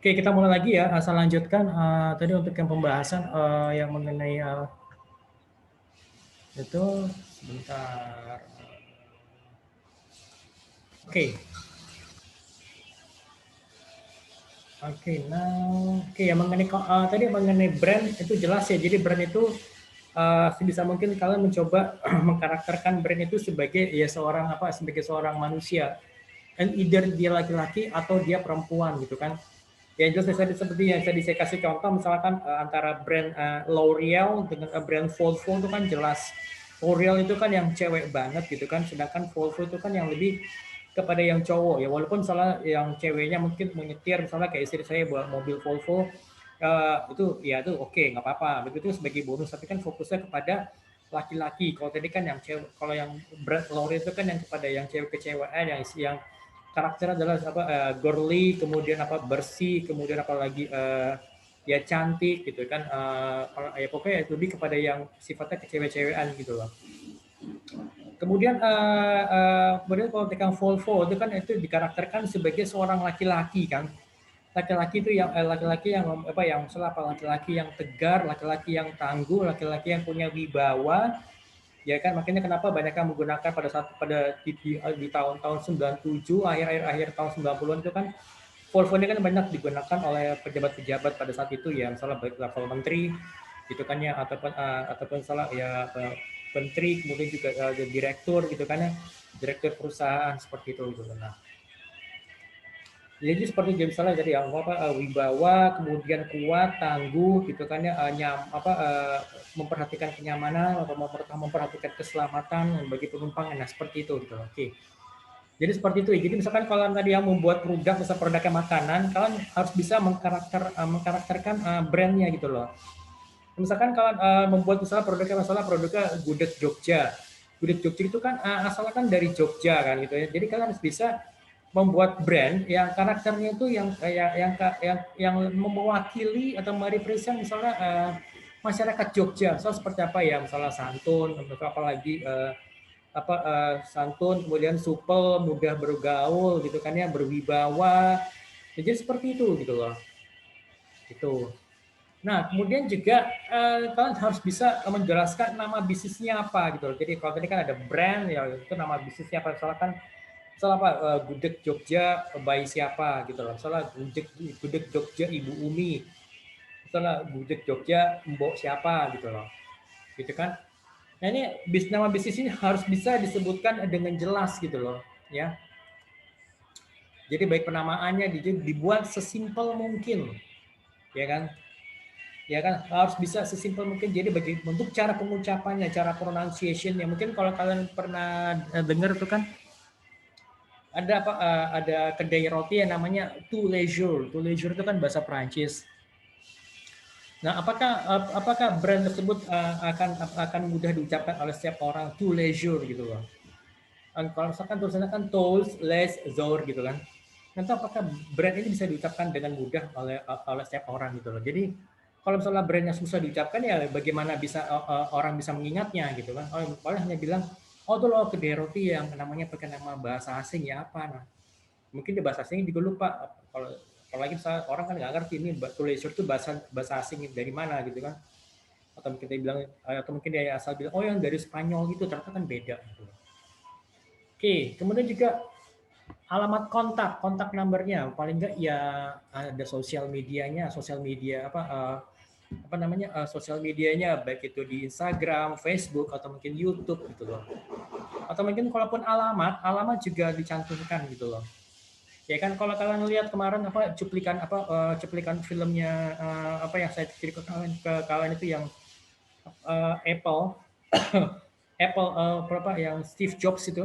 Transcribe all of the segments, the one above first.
Oke, kita mulai lagi ya. Asal lanjutkan tadi untuk yang pembahasan yang mengenai itu sebentar. Oke, oke, now, oke ya mengenai tadi mengenai brand itu jelas ya. Jadi brand itu sebisa mungkin kalian mencoba mengkarakterkan brand itu sebagai ya seorang apa sebagai seorang manusia. And either dia laki-laki atau dia perempuan gitu kan. Ya jelas seperti yang tadi saya kasih contoh misalkan antara brand L'Oreal dengan brand Volvo itu kan jelas. L'Oreal itu kan yang cewek banget gitu kan, sedangkan Volvo itu kan yang lebih kepada yang cowok ya, walaupun salah yang ceweknya mungkin menyetir misalnya kayak istri saya bawa mobil Volvo itu ya itu oke nggak apa-apa begitu sebagai bonus, tapi kan fokusnya kepada laki-laki. Kalau tadi kan yang cewek, kalau yang brand L'Oreal itu kan yang kepada yang cewek kecewean yang karakter adalah apa girly, kemudian apa bersih, kemudian apalagi ya cantik gitu kan, ya pokoknya lebih kepada yang sifatnya kecewe-cewean gitu loh. Kemudian kalau tekan Volvo itu kan itu dikarakterkan sebagai seorang laki-laki kan, laki-laki itu yang laki-laki yang apa yang salah apa laki-laki yang tegar, laki-laki yang tangguh, laki-laki yang punya wibawa. Ya kan, makanya kenapa banyak yang menggunakan pada saat di tahun-tahun 97, akhir-akhir tahun 90-an itu kan Volvo ini kan banyak digunakan oleh pejabat-pejabat pada saat itu ya, misalnya baik level menteri gitu kan ya, ataupun salah ya menteri, kemudian juga direktur gitu kan ya, direktur perusahaan seperti itu gitu. Nah, jadi seperti misalnya jadi yang apa wibawa, kemudian kuat, tangguh gitu kan ya, memperhatikan kenyamanan atau memperhatikan keselamatan bagi penumpang. Nah, seperti itu gitu. Oke. Jadi seperti itu. Jadi misalkan kalau tadi yang membuat produk, misal produknya makanan, kalian harus bisa mengkarakterkan brandnya gitu loh. Misalkan kalian membuat produknya gudeg Jogja. Gudeg Jogja itu kan asalnya kan dari Jogja kan gitu ya. Jadi kalian harus bisa membuat brand yang karakternya itu yang mewakili atau merepresent misalnya masyarakat Jogja. Misalnya seperti apa ya? Misalnya santun, atau apalagi santun, kemudian supel, mudah bergaul gitu kan ya, berwibawa. Jadi seperti itu gitu loh. Gitu. Nah, kemudian juga kalian harus bisa menjelaskan nama bisnisnya apa gitu loh. Jadi kalau tadi kan ada brand ya itu nama bisnisnya apa, misalkan misalnya apa gudeg Jogja by siapa gitu loh. Misalnya gudeg Jogja Ibu Umi. Misalnya gudeg Jogja Mbok siapa gitu loh. Gitu kan. Nah, ini nama bisnis ini harus bisa disebutkan dengan jelas gitu loh, ya. Jadi baik penamaannya dibuat sesimpel mungkin, ya kan? Ya kan harus bisa sesimpel mungkin. Jadi bagi untuk cara pengucapannya, cara pronunciation-nya, mungkin kalau kalian pernah dengar tuh kan ada kedai roti yang namanya Tout Leisure. Tout Leisure itu kan bahasa Prancis. Nah, apakah brand tersebut akan mudah diucapkan oleh setiap orang? Tout Leisure gitu loh. Kalau misalkan tulisannya kan tools less zor gitu kan, nanti apakah brand ini bisa diucapkan dengan mudah oleh setiap orang gitu loh. Jadi kalau misalnya brandnya susah diucapkan ya bagaimana bisa orang bisa mengingatnya gitu kan. Paling hanya bilang oh tuh loh kedai roti yang namanya pakai nama bahasa asing ya apa, nah mungkin di bahasa asing juga lupa. Kalau apalagi misalnya orang kan nggak ngerti ini leisure itu bahasa bahasa asing dari mana gitu kan, atau mungkin dia bilang atau mungkin dia asal bilang oh yang dari Spanyol gitu, ternyata kan beda gitu. Oke, kemudian juga alamat kontak numbernya, paling enggak ya ada sosial media apa namanya sosial medianya, baik itu di Instagram, Facebook atau mungkin YouTube gitu loh. Atau mungkin kalaupun alamat juga dicantumkan gitu loh. Ya kan kalau kalian lihat kemarin cuplikan filmnya apa yang saya ceritakan ke kalian itu yang Apple Apple berapa yang Steve Jobs itu.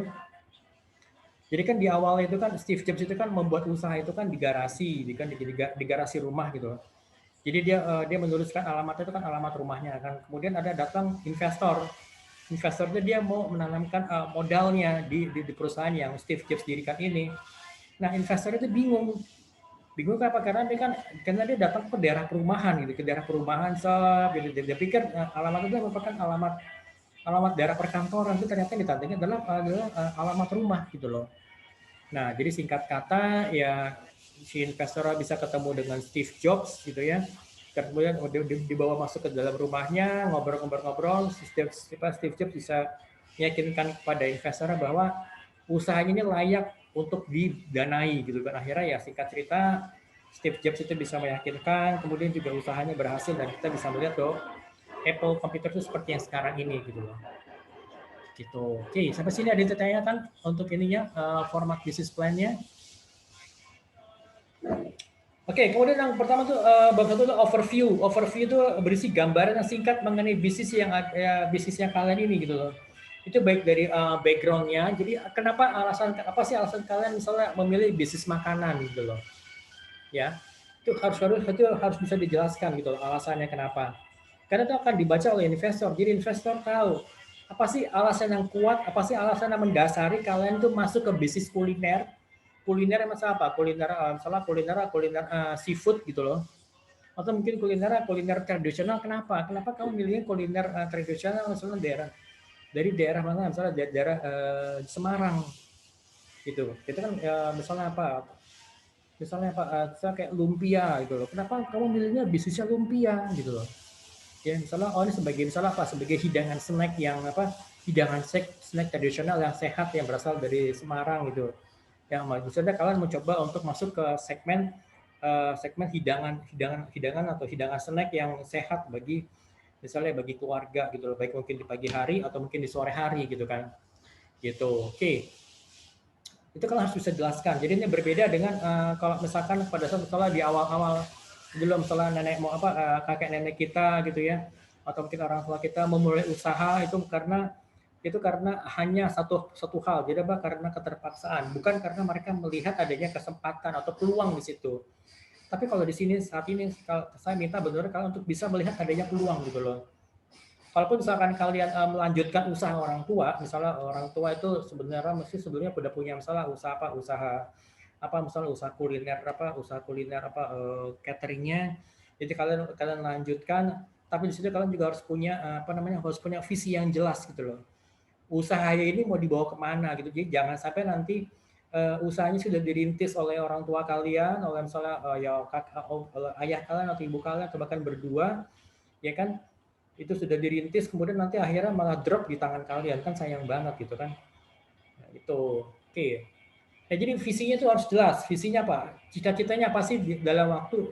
Jadi kan di awal itu kan Steve Jobs itu kan membuat usaha itu kan di garasi, di garasi rumah gitu. Jadi dia menuliskan alamatnya itu kan alamat rumahnya kan. Kemudian ada datang investor. Investornya dia mau menanamkan modalnya di perusahaan yang Steve Jobs dirikan ini. Nah, investor itu bingung. Bingung apa? Karena dia datang ke daerah perumahan gitu, ke daerah perumahan gitu. Dia pikir alamat itu merupakan alamat daerah perkantoran, itu ternyata ditandanya adalah alamat rumah gitu loh. Nah, jadi singkat kata ya si investor bisa ketemu dengan Steve Jobs gitu ya. Kemudian dibawa masuk ke dalam rumahnya, ngobrol-ngobrol, Steve Jobs bisa meyakinkan kepada investor bahwa usahanya ini layak untuk didanai gitu kan. Akhirnya ya singkat cerita Steve Jobs itu bisa meyakinkan, kemudian juga usahanya berhasil dan kita bisa melihat loh Apple Computer itu seperti yang sekarang ini gitu loh. Gitu. Oke, sampai sini ada yang ditanyakan untuk ininya format bisnis plan-nya. Oke, kemudian yang pertama tuh bab satu tuh overview. Overview itu berisi gambaran yang singkat mengenai bisnis yang bisnisnya kalian ini gitu loh. Itu baik dari background-nya. Jadi kenapa apa sih alasan kalian misalnya memilih bisnis makanan gitu loh. Ya. Itu harus bisa dijelaskan gitu loh alasannya kenapa. Karena itu akan dibaca oleh investor. Jadi investor tahu apa sih alasan yang kuat, apa sih alasan yang mendasari kalian tuh masuk ke bisnis kuliner. Kuliner masalah apa? Kuliner seafood gitu loh. Atau mungkin kuliner tradisional. Kenapa? Kenapa kamu milihnya kuliner tradisional misalnya dari daerah mana? Misalnya daerah Semarang gitu. Itu kan misalnya apa? Misalnya kayak lumpia gitu loh. Kenapa kamu milihnya bisnisnya lumpia gitu loh? Ya misalnya ini sebagai hidangan snack yang snack tradisional yang sehat yang berasal dari Semarang gitu. Ya misalnya kalian mencoba untuk masuk ke segmen hidangan atau hidangan snack yang sehat misalnya bagi keluarga gitu loh, baik mungkin di pagi hari atau mungkin di sore hari gitu kan. Gitu. Oke. Itu kan harus bisa jelaskan. Jadi ini berbeda dengan kalau misalkan pada saat misalnya di awal-awal belum misalnya kakek nenek kita gitu ya, atau mungkin orang tua kita memulai usaha itu karena hanya satu hal, jadi karena keterpaksaan, bukan karena mereka melihat adanya kesempatan atau peluang di situ. Tapi kalau di sini saat ini saya minta benar-benar kalian untuk bisa melihat adanya peluang gitu loh. Kalaupun misalkan kalian melanjutkan usaha orang tua, misalnya orang tua itu sebelumnya udah punya misalnya usaha kuliner cateringnya, jadi kalian lanjutkan, tapi di situ kalian juga harus punya harus punya visi yang jelas gitu loh. Usahanya ini mau dibawa kemana gitu, jadi jangan sampai nanti usahanya sudah dirintis oleh orang tua kalian, oleh misalnya ayah kalian atau ibu kalian atau bahkan berdua, ya kan, itu sudah dirintis kemudian nanti akhirnya malah drop di tangan kalian, kan sayang banget gitu kan. Nah, itu oke. Nah, jadi visinya itu harus jelas. Visinya apa? Cita-citanya apa sih dalam waktu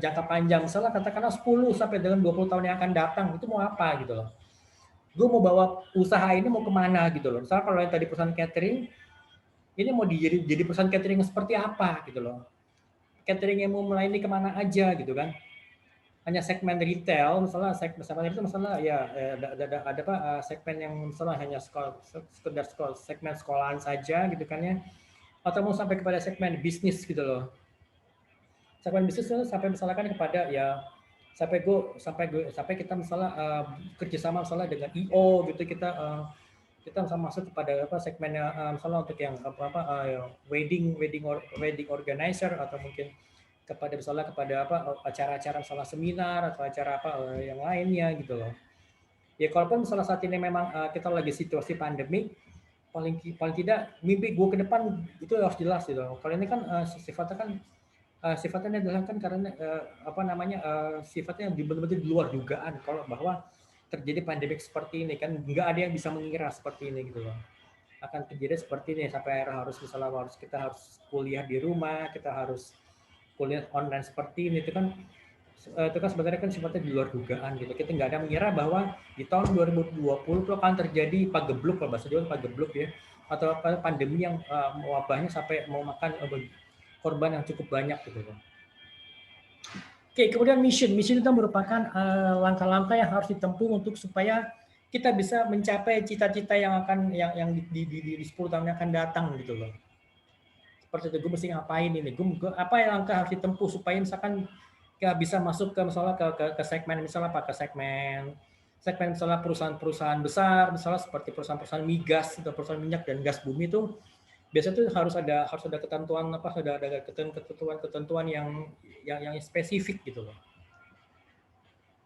jangka panjang, misalnya katakanlah 10 sampai dengan 20 tahun yang akan datang, itu mau apa gitu loh. Gue mau bawa usaha ini mau kemana gitu loh. Misalnya kalau yang tadi perusahaan catering, ini mau jadi perusahaan catering seperti apa gitu loh. Catering yang mau melayani kemana aja gitu kan. Hanya segmen retail, misalnya segmen itu misalnya ya ada segmen yang misalnya hanya sekedar segmen sekolahan saja gitu kan ya, atau mau sampai kepada segmen bisnis gitu loh. Segmen bisnis itu sampai misalkan kepada ya sampai kita misalnya kerjasama misalnya dengan IO gitu, kita bisa masuk kepada segmennya misalnya untuk yang wedding organizer, atau mungkin kepada acara-acara misalnya seminar atau acara yang lainnya gitu loh. Ya kalaupun misalnya saat ini memang kita lagi situasi pandemi, paling tidak mimpi gue ke depan itu harus jelas gitu. Kalau ini kan sifatnya adalah kan karena sifatnya benar-benar di luar dugaan kalau bahwa terjadi pandemi seperti ini, kan nggak ada yang bisa mengira seperti ini gitu loh. Akan terjadi seperti ini sampai kita harus kuliah di rumah, kita harus kuliah online seperti ini, itu kan sebenarnya kan sifatnya di luar dugaan gitu. Kita nggak ada mengira bahwa di tahun 2020 itu akan terjadi pagebluk, kalau bahasa Jawa pagebluk ya, atau pandemi yang wabahnya sampai mau makan korban yang cukup banyak gitu loh. Oke, kemudian mission itu merupakan langkah-langkah yang harus ditempuh untuk supaya kita bisa mencapai cita-cita yang di 10 tahun yang akan datang gitu loh. Seperti itu, gue mesti ngapain ini, apa yang langkah harus ditempuh supaya misalkan kita bisa masuk ke misalnya ke segmen misalnya misalnya perusahaan-perusahaan besar, misalnya seperti perusahaan-perusahaan migas atau perusahaan minyak dan gas bumi itu biasanya tuh harus ada ketentuan yang spesifik gitu loh.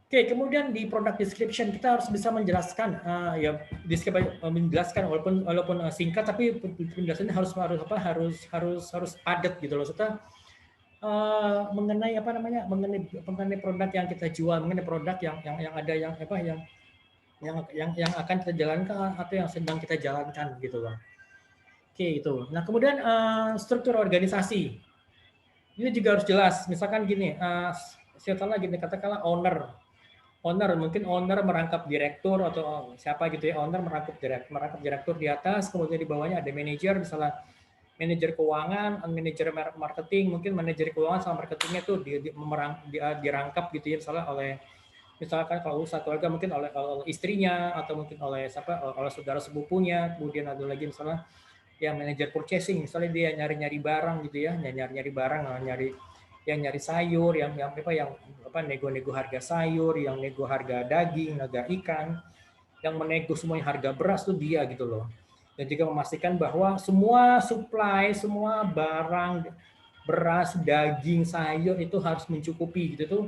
Oke, kemudian di product description kita harus bisa menjelaskan menjelaskan walaupun singkat, tapi penjelasannya harus padat gitu loh. Serta mengenai apa namanya, mengenai produk yang kita jual, mengenai produk yang ada yang apa yang akan kita jalankan atau yang sedang kita jalankan gitu loh. Oke itu. Nah kemudian struktur organisasi ini juga harus jelas. Misalkan gini, katakanlah gini, katakanlah owner mungkin owner merangkap direktur atau siapa gitu ya, owner merangkap direktur di atas, kemudian di bawahnya ada manajer, misalnya manajer keuangan, manajer marketing, mungkin manajer keuangan sama marketingnya tuh dirangkap gitu ya, misalnya oleh, misalkan kalau usaha keluarga mungkin oleh istrinya atau mungkin oleh siapa, oleh saudara sepupunya, kemudian ada lagi misalnya yang manajer purchasing, misalnya dia nyari-nyari barang gitu ya, nyari-nyari barang, nyari sayur, yang nego-nego harga sayur, yang nego harga daging, harga ikan, yang menego semuanya harga beras tuh dia gitu loh. Dan juga memastikan bahwa semua supply, semua barang beras, daging, sayur itu harus mencukupi gitu tuh.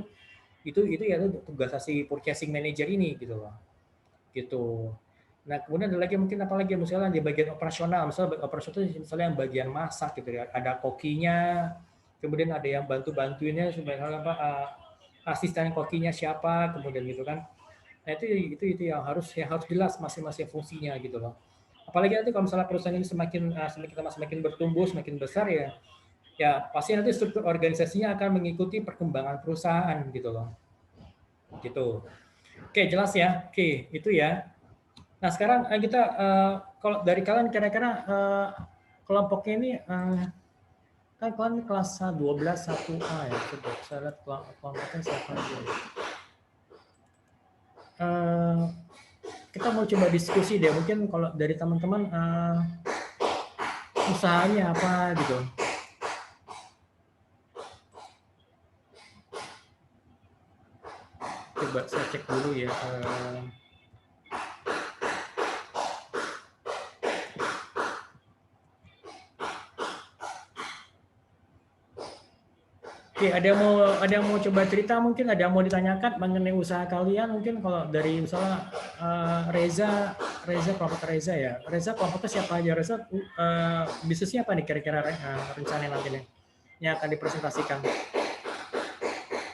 Itu ya tugas si purchasing manager ini gitu loh. Gitu. Nah, kemudian ada lagi mungkin apalagi misalnya di bagian operasional, misalnya operasional itu misalnya yang bagian masak gitu ya, ada kokinya, kemudian ada yang bantu-bantuinnya sebenarnya apa, asisten kokinya siapa, kemudian gitu kan. Nah, itu yang harus jelas masing-masing fungsinya gitu loh. Apalagi nanti kalau misalnya perusahaan ini semakin bertumbuh, semakin besar ya pasti nanti struktur organisasinya akan mengikuti perkembangan perusahaan gitu loh. Gitu. Oke, jelas ya. Oke, itu ya. Nah, sekarang kita kalau dari kalian kira-kira kelompoknya ini kan kalian kelas 12 1A ya. Coba saya lihat kelompoknya siapa aja. Kita mau coba diskusi deh. Mungkin kalau dari teman-teman usahanya apa gitu. Coba saya cek dulu ya. Oke, ada yang mau coba cerita, mungkin ada yang mau ditanyakan mengenai usaha kalian, mungkin kalau dari misalnya Reza kelompok Reza ya. Reza kelompoknya siapa aja? Reza bisnisnya apa nih kira-kira rencana nanti nih yang akan dipresentasikan?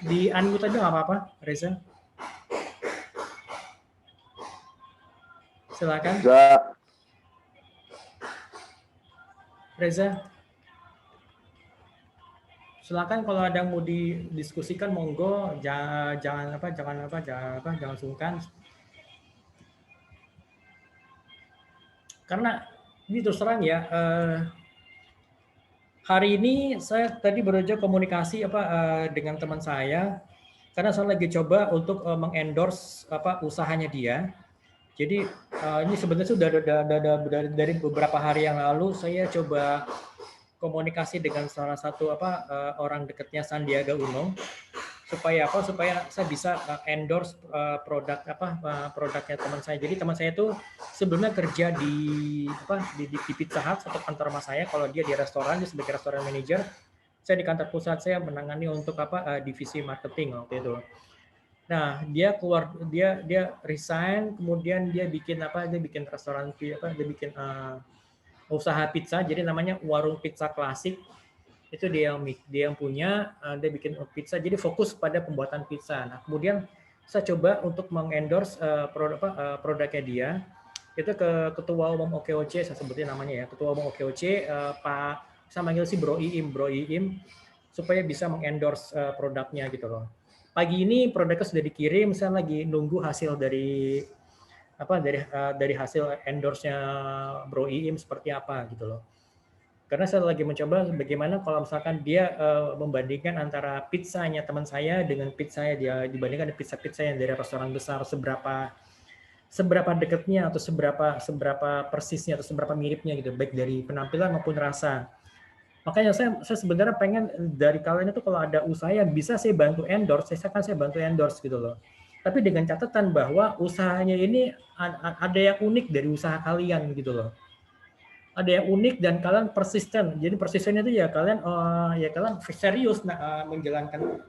Di unmute aja nggak apa-apa, Reza. Silakan. Reza. Silakan kalau ada yang mau didiskusikan monggo, jangan sungkan. Karena ini terus terang ya, hari ini saya tadi baru aja komunikasi dengan teman saya, karena saya lagi coba untuk mengendorse usahanya dia. Jadi ini sebenarnya sudah dari beberapa hari yang lalu saya coba komunikasi dengan salah satu orang dekatnya Sandiaga Uno supaya saya bisa endorse produknya teman saya. Jadi teman saya itu sebelumnya kerja di Pizza Hut atau kantor rumah saya. Kalau dia di restoran, dia sebagai restoran manager. Saya di kantor pusat saya menangani untuk divisi marketing waktu itu. Nah, dia resign, kemudian dia bikin restoran, dia bikin usaha pizza, jadi namanya Warung Pizza Klasik. Itu dia yang punya, dia bikin pizza, jadi fokus pada pembuatan pizza. Nah, kemudian saya coba untuk mengendorse produknya dia, itu ke ketua umum OKOC, saya sebutin namanya ya, ketua umum OKOC, Pak, saya manggil si Bro Iim, supaya bisa mengendorse produknya gitu loh. Pagi ini produknya sudah dikirim, saya lagi nunggu hasil dari hasil endorse-nya Bro Iim seperti apa gitu loh. Karena saya lagi mencoba bagaimana kalau misalkan dia membandingkan antara pizzanya teman saya dengan pizzanya dia, dibandingkan pizza yang dari restoran besar, seberapa dekatnya atau seberapa persisnya atau seberapa miripnya gitu, baik dari penampilan maupun rasa. Makanya saya sebenarnya pengen dari kalian itu kalau ada usaha yang bisa saya bantu endorse, saya bantu endorse gitu loh. Tapi dengan catatan bahwa usahanya ini ada yang unik dari usaha kalian gitu loh. Ada yang unik dan kalian persisten. Jadi persistennya itu ya kalian serius menjalankan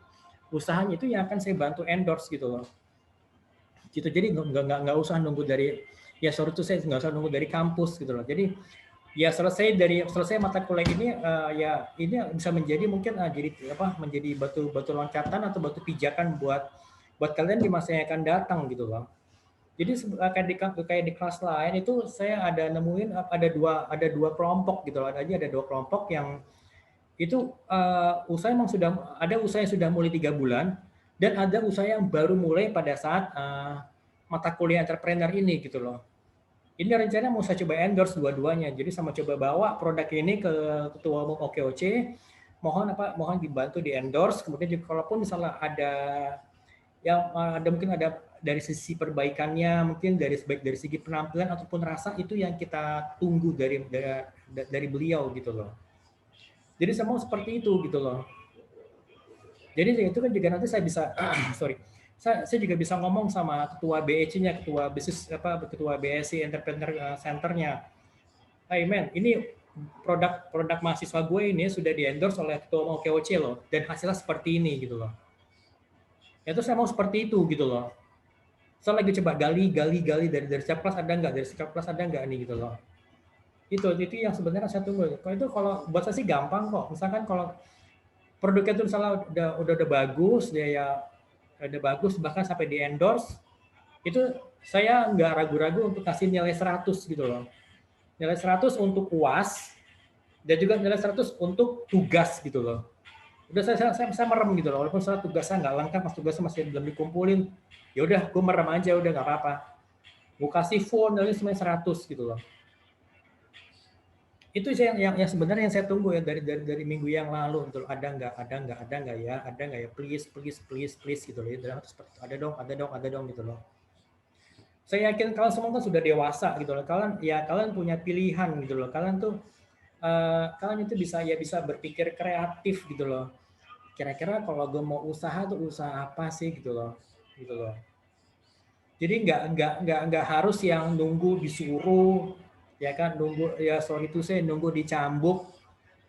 usahanya, itu yang akan saya bantu endorse gitu loh. Gitu. Jadi nggak usah nunggu dari, ya sorry tuh saya nggak usah nunggu dari kampus gitu loh. Jadi Ya selesai mata kuliah ini ya ini bisa menjadi mungkin jadi menjadi batu loncatan atau batu pijakan buat kalian di masa yang akan datang gitu loh. Jadi kayak di kelas lain itu saya ada nemuin ada dua kelompok gitu loh. Ada dua kelompok yang itu usaha emang usaha yang sudah mulai 3 bulan dan ada usaha yang baru mulai pada saat mata kuliah entrepreneur ini gitu loh. Ini rencananya mau saya coba endorse dua-duanya. Jadi sama coba bawa produk ini ke ketua umum OKOC, mohon dibantu di endorse. Kemudian juga kalaupun misalnya mungkin ada dari sisi perbaikannya, mungkin dari segi penampilan ataupun rasa itu yang kita tunggu dari beliau gitu loh. Jadi semua seperti itu gitu loh. Jadi itu kan juga nanti saya bisa saya juga bisa ngomong sama ketua BEC-nya, ketua BSC Entrepreneur Center-nya. Hey man, ini produk mahasiswa gue ini sudah di-endorse oleh ketua OKOC loh, dan hasilnya seperti ini gitu loh. Ya terus saya mau seperti itu gitu loh. Saya lagi coba gali dari setiap kelas ada nggak nih gitu loh. Itu yang sebenarnya saya tunggu. Kalau buat saya sih gampang kok. Misalkan kalau produknya itu misalnya udah bagus, dia udah bagus bahkan sampai di endorse, itu saya nggak ragu-ragu untuk kasih nilai 100 gitu loh. Nilai 100 untuk UAS dan juga nilai 100 untuk tugas gitu loh. Udah saya merem gitu loh, walaupun soal tugasnya nggak lengkap, tugasnya masih belum dikumpulin. Ya udah, gue merem aja, udah nggak apa-apa. Gue kasih full nilai semuanya 100 gitu loh. Itu yang sebenarnya yang saya tunggu ya dari minggu yang lalu gitu loh. Ada nggak ya, please gitu loh. Ada dong gitu loh. Saya yakin kalian semua kan sudah dewasa gitu loh. Kalian punya pilihan gitu loh. Kalian itu bisa berpikir kreatif gitu loh. Kira-kira kalau gue mau usaha tuh usaha apa sih gitu loh. Jadi nggak harus yang nunggu disuruh, ya kan, nunggu dicambuk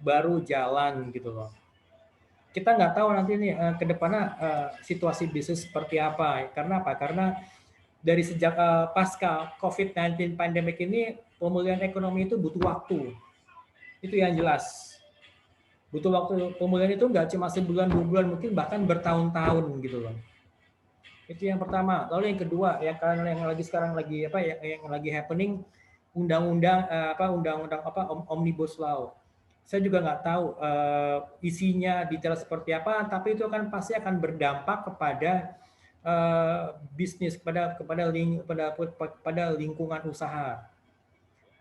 baru jalan gitu loh. Kita nggak tahu nanti nih ke depannya situasi bisnis seperti apa. Karena apa? Karena dari sejak pasca COVID-19 pandemic ini, pemulihan ekonomi itu butuh waktu. Itu yang jelas. Butuh waktu. Pemulihan itu nggak cuma sebulan, 2 bulan, mungkin bahkan bertahun-tahun gitu loh. Itu yang pertama. Lalu yang kedua, yang lagi happening, undang-undang Omnibus Law. Saya juga nggak tahu isinya detail seperti apa, tapi itu kan pasti akan berdampak kepada bisnis, pada lingkungan usaha.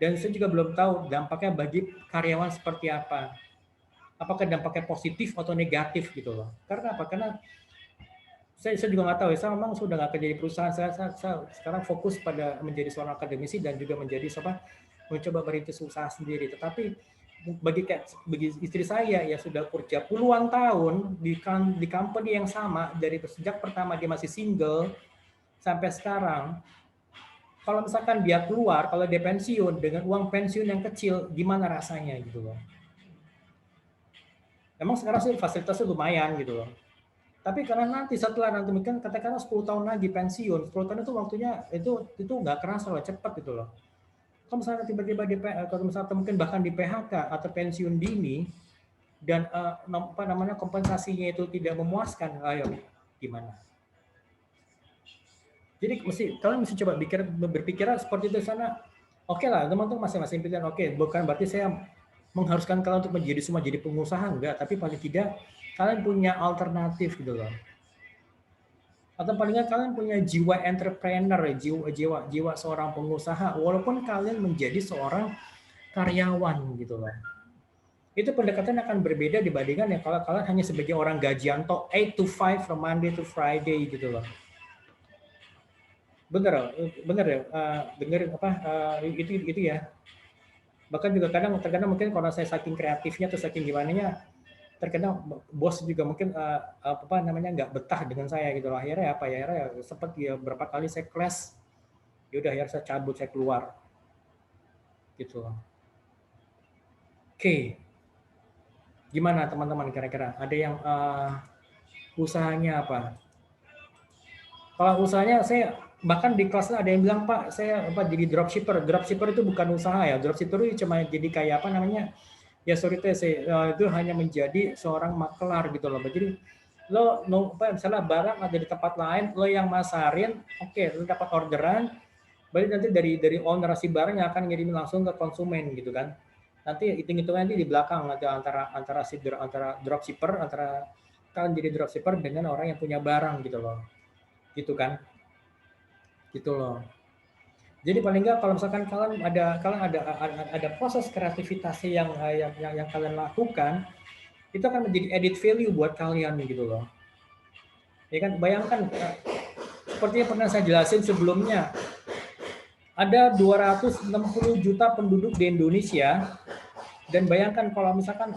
Dan saya juga belum tahu dampaknya bagi karyawan seperti apa. Apakah dampaknya positif atau negatif gitu loh. Karena apa? Karena saya juga nggak tahu ya, saya memang sudah nggak kerja di perusahaan, saya sekarang fokus pada menjadi seorang akademisi dan juga mencoba merintis usaha sendiri. Tetapi bagi istri saya ya sudah kerja puluhan tahun di company yang sama dari sejak pertama dia masih single sampai sekarang. Kalau misalkan dia keluar, kalau dia pensiun dengan uang pensiun yang kecil, gimana rasanya gitu loh. Emang sekarang sih fasilitasnya lumayan gitu loh. Tapi karena setelah mungkin katakanlah 10 tahun lagi pensiun, 10 tahun itu waktunya itu nggak kerasa loh, cepat gitu loh. Kalau misalnya tiba-tiba kalau misalnya mungkin bahkan di PHK atau pensiun dini dan kompensasinya itu tidak memuaskan, ayo gimana? Jadi kalian mesti coba berpikir seperti itu sana. Oke lah, teman-teman masing-masing pilihan. Oke, bukan berarti saya mengharuskan kalian untuk jadi pengusaha, enggak, tapi paling tidak kalian punya alternatif gitu loh. Atau paling nggak kalian punya jiwa entrepreneur, jiwa seorang pengusaha, walaupun kalian menjadi seorang karyawan gitu loh. Itu pendekatan akan berbeda dibandingkan ya kalau kalian hanya sebagai orang gajian tok 8 to 5 from Monday to Friday gitu loh. Bener ya, dengerin itu ya. Bahkan juga terkadang mungkin kalau saya saking kreatifnya atau saking gimananya, terkadang bos juga mungkin nggak betah dengan saya gitu loh. Akhirnya sempat ya berapa kali saya clash, yaudah akhirnya saya cabut, saya keluar gitu loh. Oke, gimana teman-teman, kira-kira ada yang usahanya apa? Kalau usahanya saya bahkan di kelas ada yang bilang, Pak, saya jadi dropshipper. Dropshipper itu bukan usaha ya. Dropshipper itu cuma jadi kayak apa namanya? Ya sorry teh, itu hanya menjadi seorang makelar gitu loh. Jadi lo misalnya barang ada di tempat lain, lo yang masarin, oke, lo dapat orderan, berarti nanti dari owner si barang yang akan ngirim langsung ke konsumen gitu kan. Nanti hitung-hitungan nanti di belakang nanti antara dropshipper, antara kalian jadi dropshipper dengan orang yang punya barang gitu loh. Gitu kan. Gitu loh. Jadi paling nggak kalau misalkan kalian ada proses kreativitas yang kalian lakukan, itu akan menjadi edit value buat kalian gitu loh. Ya kan, bayangkan seperti yang pernah saya jelasin sebelumnya, ada 260 juta penduduk di Indonesia, dan bayangkan kalau misalkan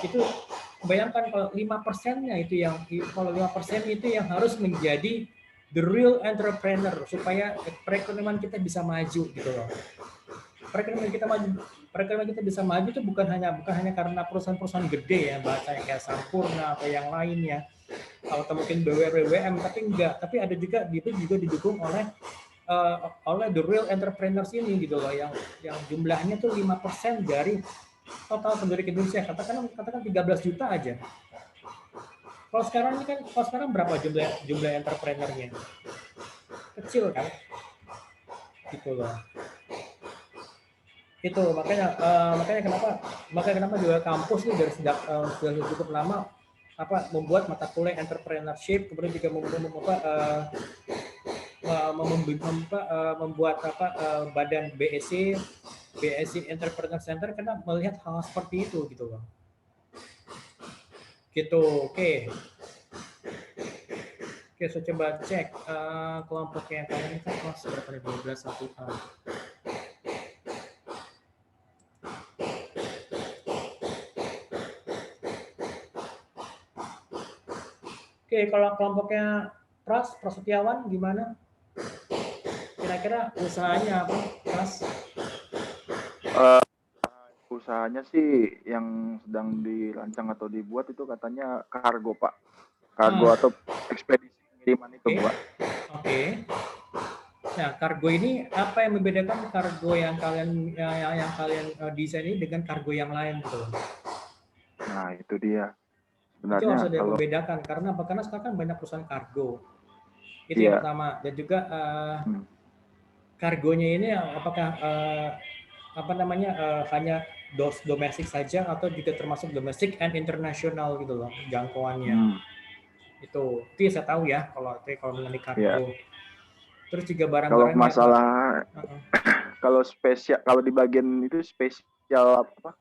itu bayangkan kalau 5%-nya itu yang kalau 5% itu yang harus menjadi the real entrepreneur supaya perekonomian kita bisa maju gitu loh. Perekonomian kita bisa maju itu bukan hanya karena perusahaan-perusahaan gede ya, bahasa kayak Sampurna atau yang lainnya, atau mungkin BWM, tapi ada juga itu juga didukung oleh the real entrepreneurs ini gitu loh, yang jumlahnya tuh 5% dari total penduduk Indonesia, katakan 13 juta aja. Kalau sekarang berapa jumlah entrepreneurnya? Kecil kan? Gitu loh. Itu makanya kenapa juga kampus nih dari sejak sudah cukup lama membuat mata kuliah entrepreneurship, kemudian juga membuat badan BSc Entrepreneur Center, karena melihat hal seperti itu gitu loh. Gitu. Oke, saya coba cek kelompok yang kalian kan kelas berapa nih, 12 1A. Oke, kalau kelompoknya Pras Setiawan gimana? Kira-kira usahanya apa, Pras? Usahanya sih yang sedang dirancang atau dibuat itu katanya kargo, Pak. Kargo atau ekspedisi pengiriman itu, Pak. Oke. Nah, kargo ini apa yang membedakan kargo yang kalian desain ini dengan kargo yang lain gitu? Nah, itu dia. Itu harus ada yang membedakan karena sekarang kan banyak perusahaan kargo. Itu yang pertama. Dan juga kargonya ini apakah hanya domestik saja atau juga termasuk domestik and internasional gitu loh jangkauannya. Itu saya tahu ya kalau mengenai kargo. Terus juga barang-barang kalau masalah kalau di bagian itu spesial apa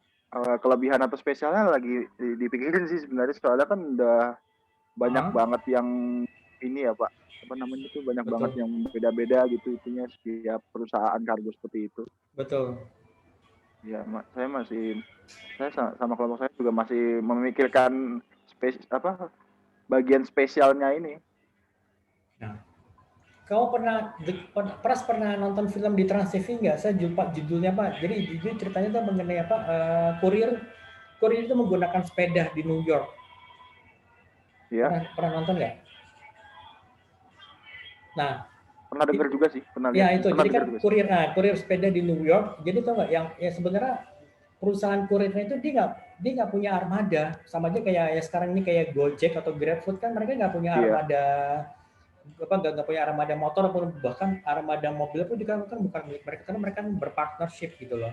kelebihan atau spesialnya lagi dipikirin sih sebenarnya, soalnya kan udah banyak banget yang ini ya Pak, apa namanya itu banyak banget yang beda-beda gitu itunya setiap perusahaan kargo seperti itu. Betul. Ya, saya sama kelompok saya juga masih memikirkan bagian spesialnya ini. Nah, kau pernah nonton film di Trans TV nggak? Saya lupa judulnya Pak. Jadi ceritanya tuh mengenai kurir itu menggunakan sepeda di New York. Iya. Pernah nonton nggak? Nah, pernah dengar juga sih, pernah lihat. Ya itu, jadi kan kurir sepeda di New York. Jadi tau nggak yang sebenarnya perusahaan kurirnya itu dia nggak punya armada, sama aja kayak sekarang ini kayak Gojek atau GrabFood kan mereka nggak punya armada nggak punya armada motor ataupun bahkan armada mobil pun juga kan bukan milik mereka, karena mereka berpartnership gitu loh.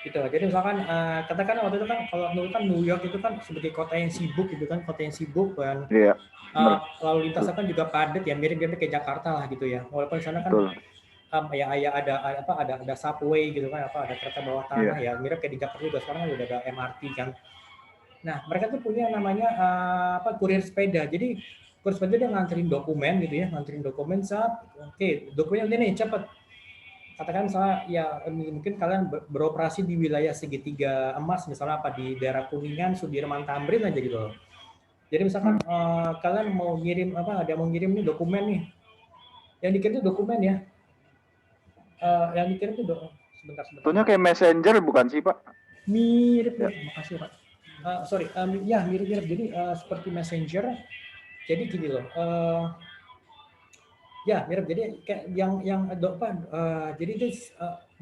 Gitu. Jadi misalkan katakan waktu itu kan kalau New York itu kan sebagai kota yang sibuk gitu kan, dan lalu lintasnya kan juga padat ya, mirip-mirip kayak Jakarta lah gitu ya. Walaupun di sana kan ada subway gitu kan, ada kereta bawah tanah ya, mirip kayak di Jakarta juga, sekarang udah ada MRT kan. Nah, mereka tuh punya namanya kurir sepeda. Jadi kurir sepeda dia nganterin dokumen gitu ya, oke, dokumennya ini cepet. Katakan misalnya ya mungkin kalian beroperasi di wilayah segitiga emas misalnya di daerah Kuningan, Sudirman, Tamrin aja gitu loh. Jadi misalkan kalian mau ngirim nih dokumen nih, yang dikirim itu dokumen ya, yang dikirim itu sebentar. Tentunya kayak messenger bukan sih Pak? Mirip, makasih Pak. Mirip. Jadi seperti messenger. Jadi gini loh. Ya, mirip. Jadi kayak jadi itu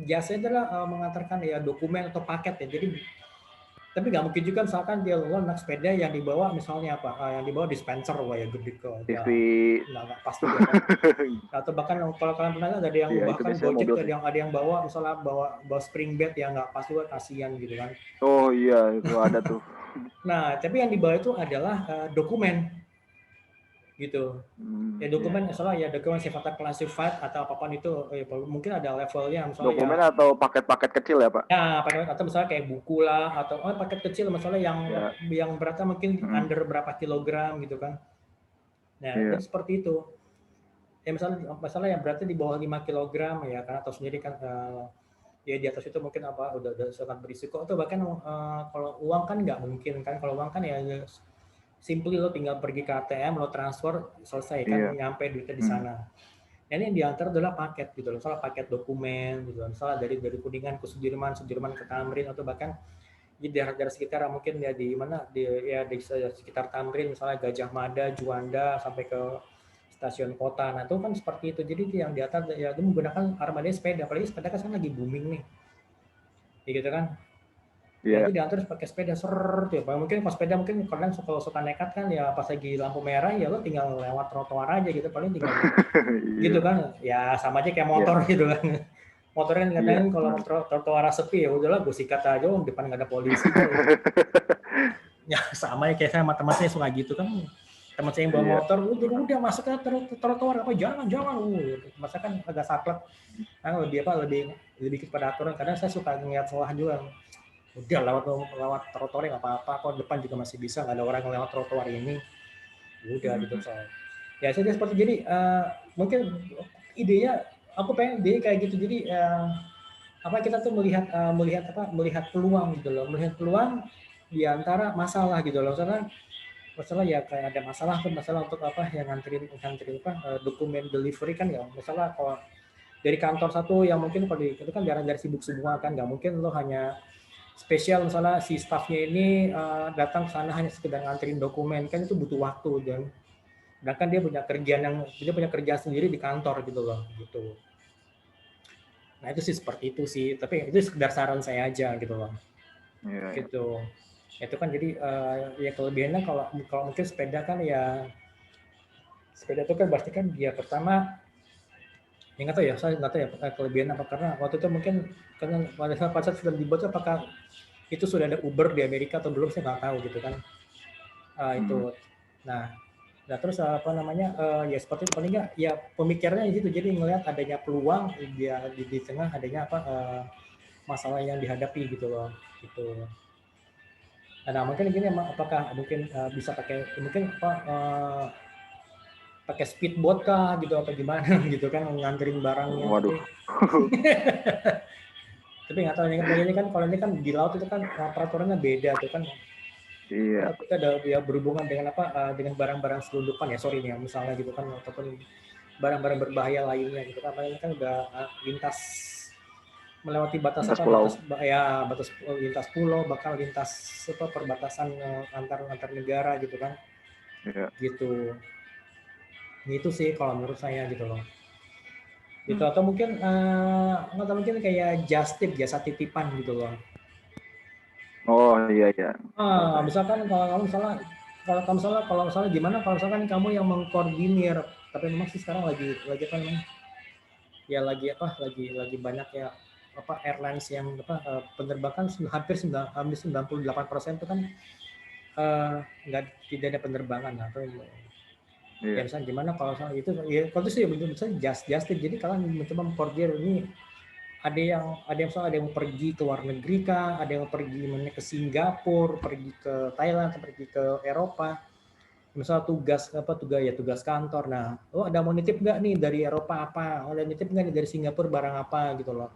jasanya adalah mengantarkan ya dokumen atau paket ya. Jadi tapi nggak mungkin juga misalkan dia lo naik sepeda yang dibawa misalnya apa yang dibawa dispenser wah ya gede kok ya TV. nggak pas juga kan. Atau bahkan kalau kalian pernah lihat ada yang Iya, itu bahkan biasanya Gojek mobil sih. ada yang bawa misalnya bawa spring bed yang nggak pas juga kasihan gitu kan. Oh iya, itu ada tuh. Nah, tapi yang dibawa itu adalah dokumen gitu. Ya Iya. dokumen misalnya ya dokumen sifatnya classified atau apapun itu mungkin ada levelnya misalnya ya Dokumen atau paket-paket kecil ya, Pak? ya paket atau misalnya kayak buku lah atau paket kecil misalnya Ya. yang beratnya mungkin Mm, under berapa kilogram gitu kan. Nah, iya. itu seperti itu. Ya misalnya yang beratnya di bawah 5 kilogram ya karena tahu sendiri kan ya di atas itu mungkin udah sangat berisiko atau bahkan kalau uang kan nggak mungkin kan kalau uang kan ya simply lo tinggal pergi ke ATM lo transfer selesai kan Iya. nyampe duitnya di Mm. sana. Nah, ini yang diantar adalah paket gitu loh, misalnya paket dokumen gitu loh, misalnya dari Kuningan ke Sudirman ke Tamrin atau bahkan di daerah-daerah sekitar mungkin ya di mana di sekitar Tamrin misalnya Gajah Mada, Juanda sampai ke stasiun kota. Nah, itu kan seperti itu. Jadi yang diantar ya itu menggunakan armada sepeda, apalagi sepeda kan sekarang lagi booming nih. Ya gitu kan. Ya Iya. itu diantar pakai sepeda ya. Mungkin pas sepeda mungkin kalian kalau suka nekat kan ya pas lagi lampu merah ya lo tinggal lewat trotoar aja gitu paling tinggal gitu Iya. kan ya sama aja kayak Iya. motor gitu kan motor kan Iya. kadang kalau Mm. trotoar sepi ya udahlah gue sikat aja depan nggak ada polisi kok ya sama ya kayak saya sama teman saya suka gitu kan teman saya yang bawa Iya. motor udah masuk ke trotoar apa jangan masa kan agak saklek kan lebih lebih kepada aturan kadang saya suka ngeliat salah juga udah lewat trotoar nggak apa-apa kok depan juga masih bisa nggak ada orang yang lewat trotoar ini udah gitu Mm. soal ya saya seperti jadi mungkin idenya aku pengen ide kayak gitu jadi apa kita tuh melihat peluang gitu loh melihat peluang di antara masalah gitu loh masalah ya kayak ada masalah untuk apa yang nganterin apa dokumen delivery kan ya masalah kalau dari kantor satu yang mungkin kalau itu kan jarang-jarang sibuk semua kan nggak mungkin lo hanya spesial misalnya si staffnya ini datang ke sana hanya sekedar nganterin dokumen kan itu butuh waktu dan sedangkan dia punya kerjaan sendiri di kantor gitu loh gitu. Nah itu sih seperti itu sih tapi itu sekedar saran saya aja gitu loh Iya. Iya. gitu. Itu kan jadi ya kelebihannya kalau kalau mungkin sepeda kan ya sepeda itu kan pasti kan dia pertama ya nggak tahu ya saya nggak tahu ya kelebihan apa karena waktu itu mungkin karena pada saat sudah dibuat apakah itu sudah ada Uber di Amerika atau belum saya nggak tahu gitu kan Mm. itu nah terus apa namanya ya seperti itu paling nggak ya pemikirannya gitu jadi ngelihat adanya peluang dia di tengah adanya apa masalah yang dihadapi gitu loh gitu. Nah mungkin gini apakah mungkin bisa pakai mungkin apa pakai speedboat kah gitu atau gimana gitu kan nganterin barangnya Waduh. tapi nggak tahu ini kan kalau ini kan di laut itu kan peraturannya beda tuh kan Iya. tapi ada ya berhubungan dengan apa dengan barang-barang selundupan ya sorry nih ya misalnya gitu kan ataupun barang-barang berbahaya lainnya gitu kan ini kan udah lintas melewati batas Lintas apa pulau. batas lintas pulau bakal lintas apa perbatasan antar negara gitu kan Iya. gitu itu sih kalau menurut saya gitu loh gitu Mm. atau mungkin atau mungkin kayak just tip jasa titipan gitu loh Oh iya iya. Tahu saya. misalkan kalau misalnya gimana kalau misalkan kamu yang mengkoordinir tapi memang sih sekarang lagi apa namanya ya lagi banyak ya apa airlines yang apa penerbangan hampir 98% itu kan nggak tidak ada penerbangan atau ya Iya. misalnya gimana kalau misalnya itu ya kalau itu sih misalnya just tip jadi kalian mencoba mengkoordinir ini ada yang pergi ke luar negeri kah, ada yang pergi ke Singapura, pergi ke Thailand, pergi ke Eropa. Misal tugas kantor. Nah, ada mau nitip nggak nih dari Eropa apa? Ada nitip nggak nih dari Singapura barang apa gitu loh.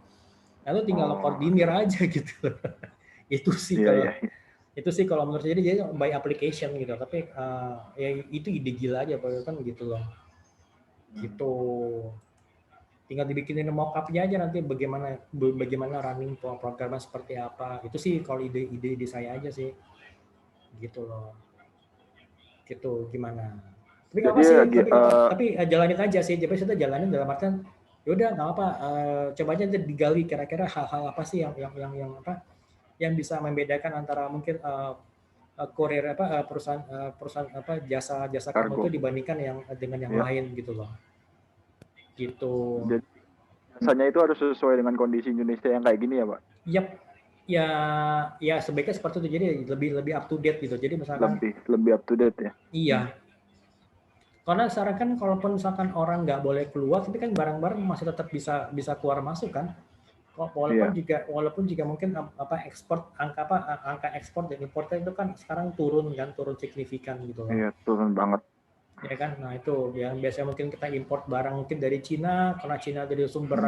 Nah, lu tinggal lo Oh koordinir iya. aja gitu. itu sih Iya kalau iya. itu sih kalau menurut saya jadi by application gitu. Tapi ya itu ide gila aja kan gitu loh. Gitu. Tinggal dibikinin mock-up-nya aja nanti bagaimana running programnya seperti apa. Itu sih kalau ide saya aja sih. Gitu loh. Gitu gimana? Tapi nggak apa Jadi sih, lagi tapi jalanin aja sih. Jadi kita jalanin dalam artian yaudah nggak apa, coba aja digali kira-kira hal-hal apa sih yang apa yang bisa membedakan antara mungkin kurir apa perusahaan apa jasa kamu itu kargo. dibandingkan yang dengan yang Ya. lain gitu loh. Gitu. Jadi biasanya itu harus sesuai dengan kondisi Indonesia yang kayak gini ya, Pak? Yap. Ya, ya sebaiknya seperti itu. Jadi lebih up to date gitu. Jadi misalkan Lebih up to date ya. iya. Karena sekarang kan kalaupun misalkan orang nggak boleh keluar, tapi kan barang-barang masih tetap bisa keluar masuk kan. Iya. Walaupun juga mungkin apa angka ekspor dan impornya itu kan sekarang turun signifikan gitu loh. Iya, turun banget. Ya kan, nah itu yang biasanya mungkin kita import barang mungkin dari Cina, karena Cina jadi sumber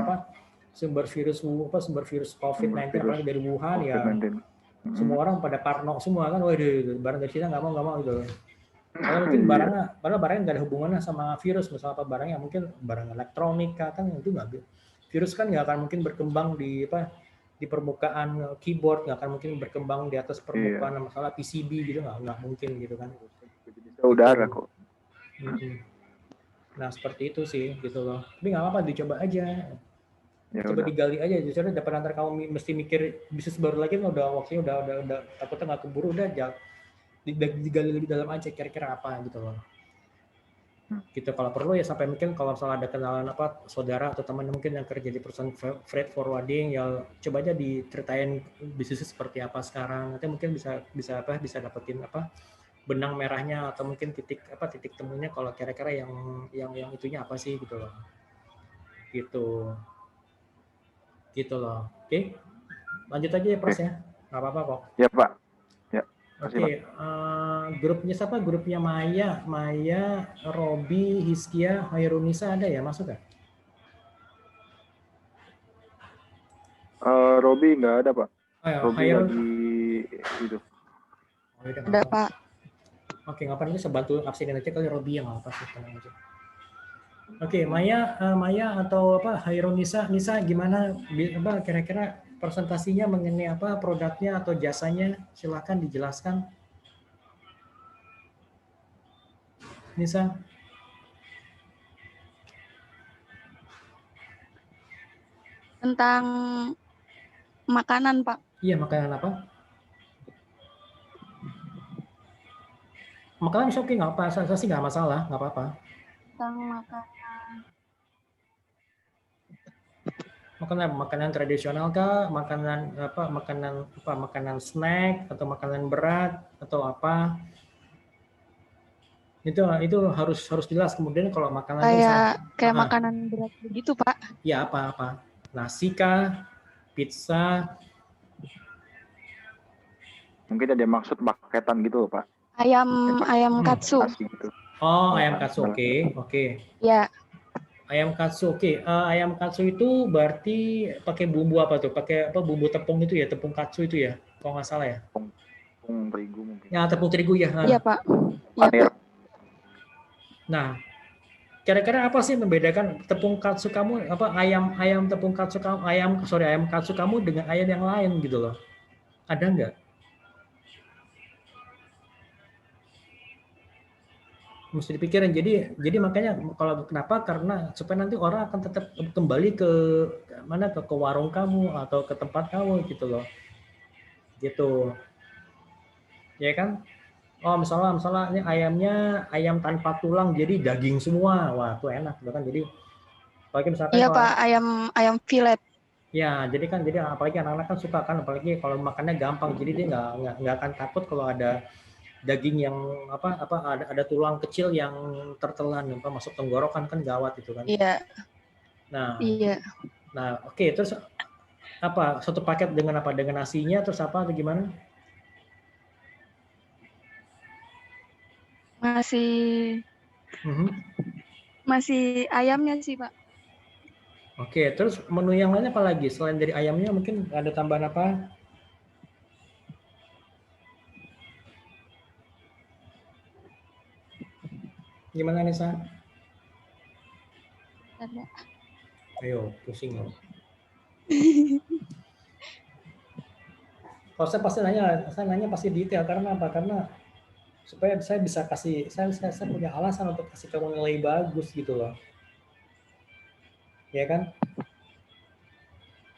sumber virus COVID-19 Virus apalagi dari Wuhan ya, COVID-19. semua orang pada parno semua kan, waduh barang dari Cina nggak mau gitu. Padahal barangnya nggak ada hubungannya sama virus, misalnya apa barangnya mungkin barang elektronik kan itu nggak, virus kan nggak akan mungkin berkembang di permukaan keyboard, nggak akan mungkin berkembang di atas permukaan masalah PCB gitu, nggak mungkin gitu kan. Bisa udara kok. Nah seperti itu sih gitu loh. Tapi nggak apa-apa, dicoba aja. Ya Coba udah. digali aja. Justru daripada ntar kamu mesti mikir bisnis baru lagi, udah waktunya udah takutnya nggak keburu, udah digali lebih dalam aja kira-kira apa gitu loh. Gitu kalau perlu ya sampai mungkin kalau misalnya ada kenalan apa saudara atau teman mungkin yang kerja di perusahaan freight forwarding, ya coba aja diceritain bisnisnya seperti apa sekarang. Nanti mungkin bisa dapetin apa benang merahnya atau mungkin titik temunya kalau kira-kira yang itunya apa sih gitu loh. Gitu loh. Oke, lanjut aja ya Pras ya, nggak apa-apa kok. Ya Pak. Ya, kasih Pak. Oke, grupnya siapa? Grupnya Maya, Robi, Hiskia, Hairunisa ada ya, masuk nggak? Robi nggak ada Pak. Robi Hairun, lagi itu. Ada Pak. Oke, ngapain itu saya bantu absenin aja kali Robi yang apa sih tenang aja. Oke, Maya atau apa Hairunisa, Nisa gimana apa kira-kira presentasinya mengenai apa produknya atau jasanya, silahkan dijelaskan. Nisa. Tentang makanan, Pak. Iya, makanan apa? Makanan bisa oke, nggak apa, saya sih nggak masalah, nggak apa-apa. Tentang Makanan tradisional kah? Makanan snack atau makanan berat atau apa? Itu harus jelas. Kemudian kalau makanan kayak makanan berat begitu, Pak. Ya apa? Nasi kah? Pizza? Mungkin ada maksud paketan gitu loh, Pak. Ayam katsu. Gitu. Oh, ayam katsu. Oke. Ya. Ayam katsu. Oke. Ayam katsu itu berarti pakai bumbu apa tuh? Pakai apa bumbu tepung itu ya, tepung katsu itu ya. Kalau nggak salah ya. Tepung terigu mungkin. Ya, tepung terigu ya. Iya, Pak. Iya, Pak. Nah, kira-kira apa sih membedakan tepung katsu kamu ayam tepung katsu kamu ayam katsu kamu dengan ayam yang lain gitu loh? Ada nggak? Mesti dipikirin. Jadi makanya kalau kenapa? Karena supaya nanti orang akan tetap kembali ke warung kamu atau ke tempat kamu gitu loh. Gitu. Ya kan? Oh, misalnya ini ayamnya ayam tanpa tulang jadi daging semua. Wah, itu enak kan. Jadi apalagi misalkan iya, Pak, ayam filet. Ya, jadi apalagi anak-anak kan suka kan, apalagi kalau makannya gampang, jadi dia nggak akan takut kalau ada daging yang ada tulang kecil yang tertelan masuk tenggorokan kan gawat itu kan. Iya. Nah, iya. Nah, oke, terus apa? Satu paket dengan apa? Dengan nasinya terus apa atau gimana? Masih ayamnya sih, Pak. Oke, terus menu yang lain apa lagi? Selain dari ayamnya mungkin ada tambahan apa? Gimana Nisa? Ada. Ayo, pusing loh. Kalau saya nanya pasti detail karena apa? Karena supaya saya bisa kasih, saya punya alasan untuk kasih kamu nilai bagus gitu loh, ya kan?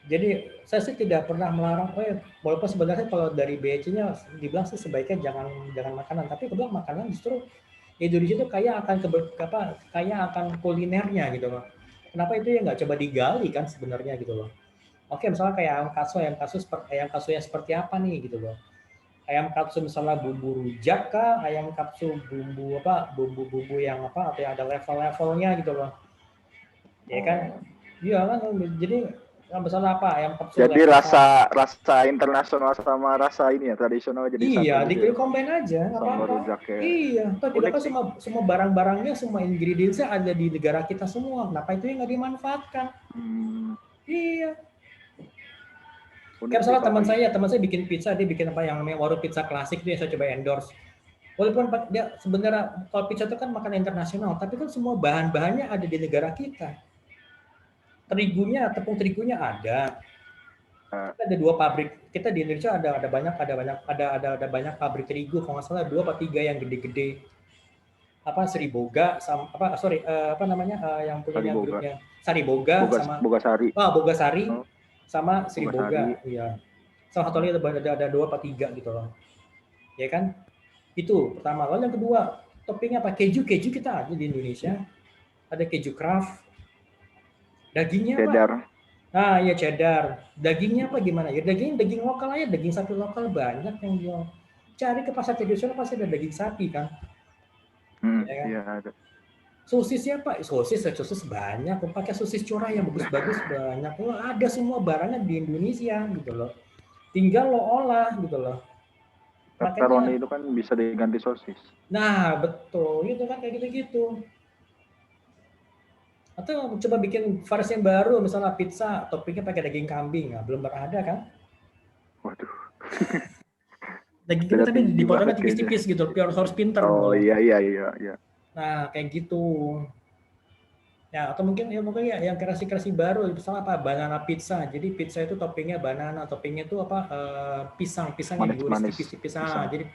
Jadi saya sih tidak pernah melarang, walaupun sebenarnya kalau dari BEC-nya dibilang sih sebaiknya jangan makanan, tapi kebetulan makanan justru Indonesia itu kaya akan kulinernya gitu loh. Kenapa itu ya nggak coba digali kan sebenarnya gitu loh. Oke, misalnya kayak ayam katsu yang seperti apa nih gitu loh. Ayam katsu misalnya bumbu rujak kah, ayam katsu bumbu yang apa, atau yang ada level-levelnya gitu loh. Ya kan? Iya kan, jadi misalnya apa, ayam katsu Jadi level rasa internasional sama rasa ini ya tradisional jadi satu iya, gitu ya. combine aja, nggak Sama apa-apa. rujak ya. Iya, toh juga Unik kan sih. semua barang-barangnya, semua ingredientsnya ada di negara kita semua. Kenapa itu yang nggak dimanfaatkan? Iya. Unik Kayak sih misalnya kalau teman saya bikin pizza, dia bikin apa yang namanya warung pizza klasik, itu yang saya coba endorse. Walaupun dia sebenarnya kalau pizza itu kan makanan internasional, tapi kan semua bahan-bahannya ada di negara kita. Tepung terigunya ada. Kita ada 2 pabrik. Kita di Indonesia ada banyak pabrik terigu, kalau nggak salah 2 atau 3 yang gede-gede. Sariboga sama yang punyanya Sariboga. grupnya Sariboga sama Bogasari. Bogasari Oh. sama Sariboga. Bogasari. Iya. Salah satu lagi ada 2 atau 3 gitu loh. Ya kan? Itu pertama. Lalu yang kedua, toppingnya apa? Keju kita ada di Indonesia. Ada keju Kraft. Dagingnya Cheddar. apa? Nah, ya cheddar. Dagingnya apa gimana? Ya daging lokal aja, daging sapi lokal banyak yang jual. Cari ke pasar tradisional pasti ada daging sapi kan? Ya kan? Iya ada. Sosisnya Pak, sosis banyak. Pakai sosis curah yang bagus-bagus banyak. Ada semua barangnya di Indonesia gitu loh. Tinggal lo olah gitu loh. Pepperoni itu kan bisa diganti sosis. Nah, betul. Itu kan kayak gitu-gitu. Atau coba bikin variasi yang baru, misalnya pizza, toppingnya pakai daging kambing. Nah, belum pernah ada kan? Waduh. Daging kita tapi dipotongnya tipis-tipis gitu, harus pinter. Oh gitu. Iya. Nah, kayak gitu. Ya, atau mungkin yang kreasi-kreasi baru, misalnya apa, banana pizza. Jadi pizza itu toppingnya banana, toppingnya itu apa, pisang yang digoreng tipis-tipis. Jadi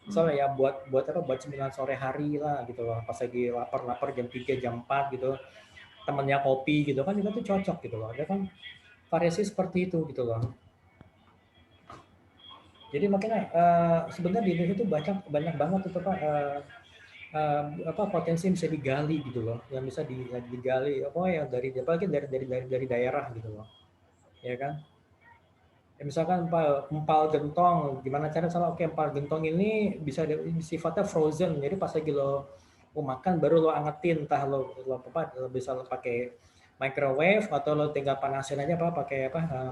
misalnya ya buat cemilan sore hari lah gitu loh, pas lagi lapar jam 3, jam 4 gitu, temennya kopi gitu kan, juga tuh cocok gitu loh. Ada kan variasi seperti itu gitu loh. Jadi makanya sebenarnya di Indonesia itu banyak banget itu Pak, potensi yang bisa digali gitu loh, yang bisa digali dari daerah gitu loh, ya kan? Ya, misalkan empal gentong, gimana cara empal gentong ini bisa sifatnya frozen, jadi pas lagi lo mau makan baru lo angetin, entah lo bisa lo pakai microwave atau lo tinggal panasin aja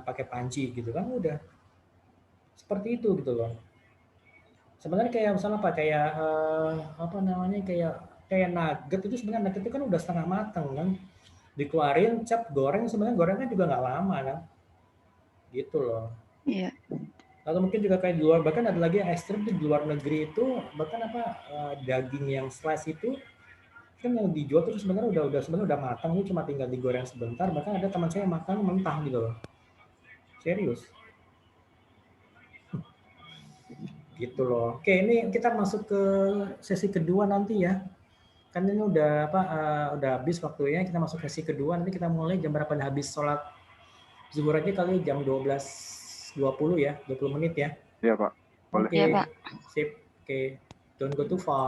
pakai panci gitu kan, udah seperti itu gitu loh. Sebenarnya kayak misalnya kayak nugget itu, sebenarnya nugget itu kan udah setengah matang kan, dikeluarin goreng, sebenarnya gorengnya juga nggak lama kan, gitu loh. Iya. Atau mungkin juga kayak di luar, bahkan ada lagi yang ekstrim di luar negeri itu, bahkan daging yang slice itu kan yang dijual tuh sebenarnya udah matang, itu cuma tinggal digoreng sebentar, bahkan ada teman saya makan mentah gitu loh, serius. Gitu loh. Oke, ini kita masuk ke sesi kedua nanti ya. Kan ini udah habis waktunya, kita masuk sesi kedua. Nanti kita mulai jam berapa habis sholat zuhur aja kali, jam 12.20 ya, 20 menit ya. Iya Pak. Boleh. Oke. Iya Pak. Sip. Oke. Don't go too far.